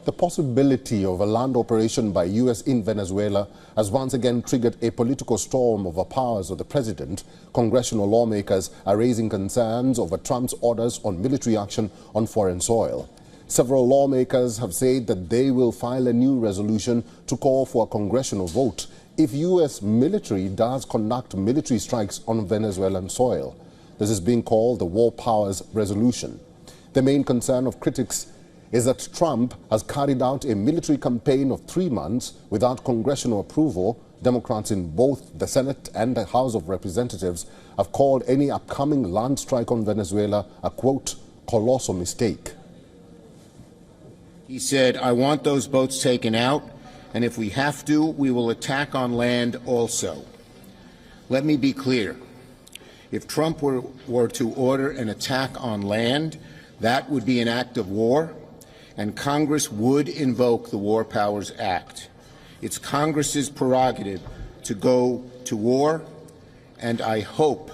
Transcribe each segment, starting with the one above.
The possibility of a land operation by US in Venezuela has once again triggered a political storm over powers of the president. Congressional lawmakers are raising concerns over Trump's orders on military action on foreign soil. Several lawmakers have said that they will file a new resolution to call for a congressional vote if US military does conduct military strikes on Venezuelan soil. This is being called the War Powers Resolution. The main concern of critics is that Trump has carried out a military campaign of 3 months without congressional approval. Democrats in both the Senate and the House of Representatives have called any upcoming land strike on Venezuela a, quote, colossal mistake. He said, I want those boats taken out, and if we have to, we will attack on land also. Let me be clear. If Trump were to order an attack on land, that would be an act of war, and Congress would invoke the War Powers Act. It's Congress's prerogative to go to war, and I hope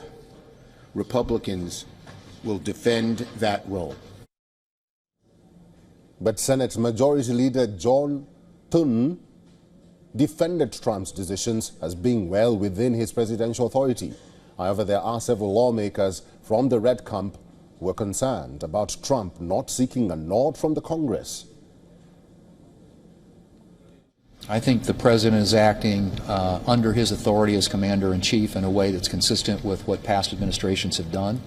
Republicans will defend that role. But Senate Majority Leader John Thune defended Trump's decisions as being well within his presidential authority. However, there are several lawmakers from the Red Camp who are concerned about Trump not seeking a nod from the Congress. I think the president is acting under his authority as commander-in-chief in a way that's consistent with what past administrations have done.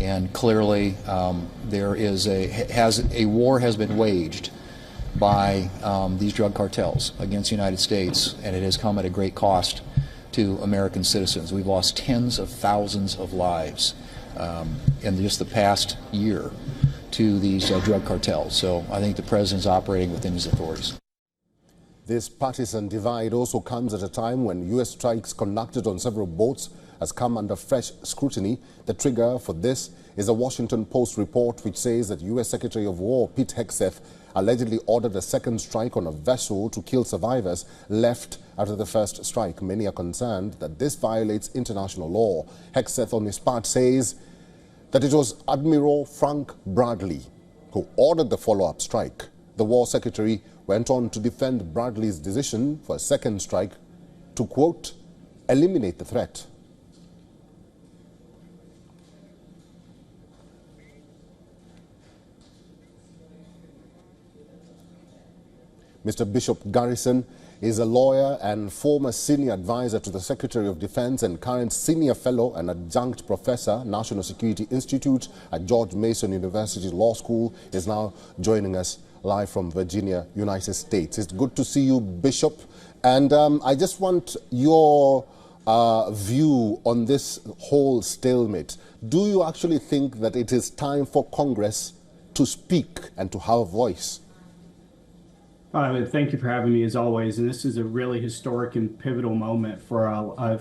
And clearly, a war has been waged by these drug cartels against the United States, and it has come at a great cost to American citizens. We've lost tens of thousands of lives in just the past year to these drug cartels. So I think the president's operating within his authorities. This partisan divide also comes at a time when U.S. strikes conducted on several boats has come under fresh scrutiny. The trigger for this is a Washington Post report which says that U.S. Secretary of War Pete Hegseth allegedly ordered a second strike on a vessel to kill survivors left after the first strike. Many are concerned that this violates international law. Hegseth on his part says that it was Admiral Frank Bradley who ordered the follow-up strike. The War Secretary went on to defend Bradley's decision for a second strike to, quote, eliminate the threat. Mr. Bishop Garrison is a lawyer and former senior advisor to the Secretary of Defense and current senior fellow and adjunct professor, National Security Institute at George Mason University Law School, is now joining us live from Virginia, United States. It's good to see you, Bishop. And I just want your view on this whole stalemate. Do you actually think that it is time for Congress to speak and to have a voice? Thank you for having me, as always. And this is a really historic and pivotal moment for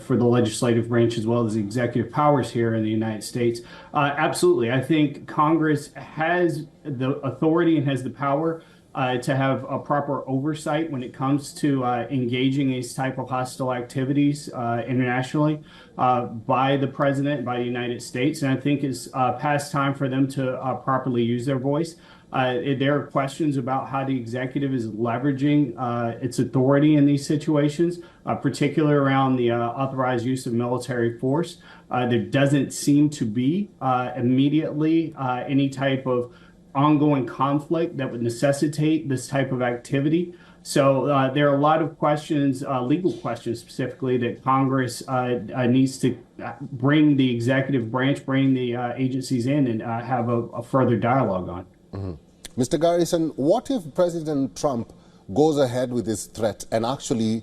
the legislative branch as well as the executive powers here in the United States. Absolutely. I think Congress has the authority and has the power to have a proper oversight when it comes to engaging these type of hostile activities internationally by the president, by the United States. And I think it's past time for them to properly use their voice. There are questions about how the executive is leveraging its authority in these situations, particularly around the authorized use of military force. There doesn't seem to be immediately any type of ongoing conflict that would necessitate this type of activity. So there are a lot of questions, legal questions specifically, that Congress needs to bring the executive branch, bring the agencies in and have a further dialogue on. Mm-hmm. Mr. Garrison, what if President Trump goes ahead with his threat and actually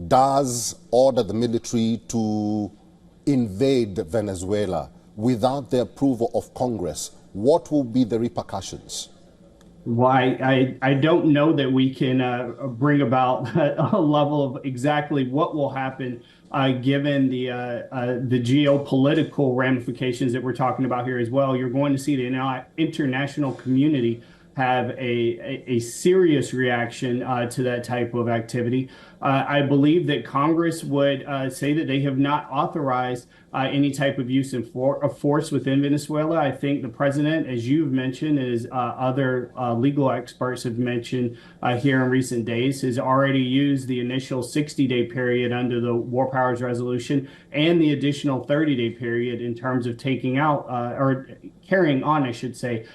does order the military to invade Venezuela without the approval of Congress? What will be the repercussions? Well, I don't know that we can bring about a level of exactly what will happen given the geopolitical ramifications that we're talking about here as well. You're going to see the international community have a serious reaction to that type of activity. I believe that Congress would say that they have not authorized any type of use of force within Venezuela. I think the president, as you've mentioned, as other legal experts have mentioned here in recent days, has already used the initial 60-day period under the War Powers Resolution and the additional 30-day period in terms of taking out or carrying on, I should say,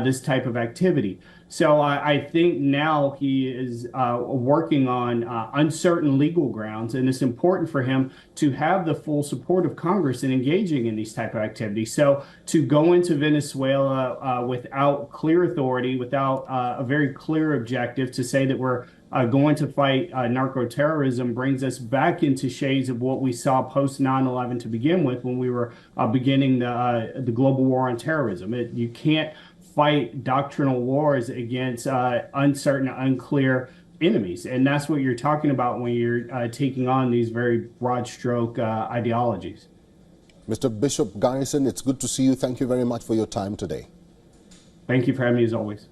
this type of activity. So I think now he is working on uncertain legal grounds, and it's important for him to have the full support of Congress in engaging in these type of activities. So to go into Venezuela without clear authority, without a very clear objective to say that we're going to fight narco-terrorism brings us back into shades of what we saw post 9/11 to begin with, when we were beginning the global war on terrorism. You can't fight doctrinal wars against uncertain, unclear enemies. And that's what you're talking about when you're taking on these very broad stroke ideologies. Mr. Bishop Garrison, it's good to see you. Thank you very much for your time today. Thank you for having me as always.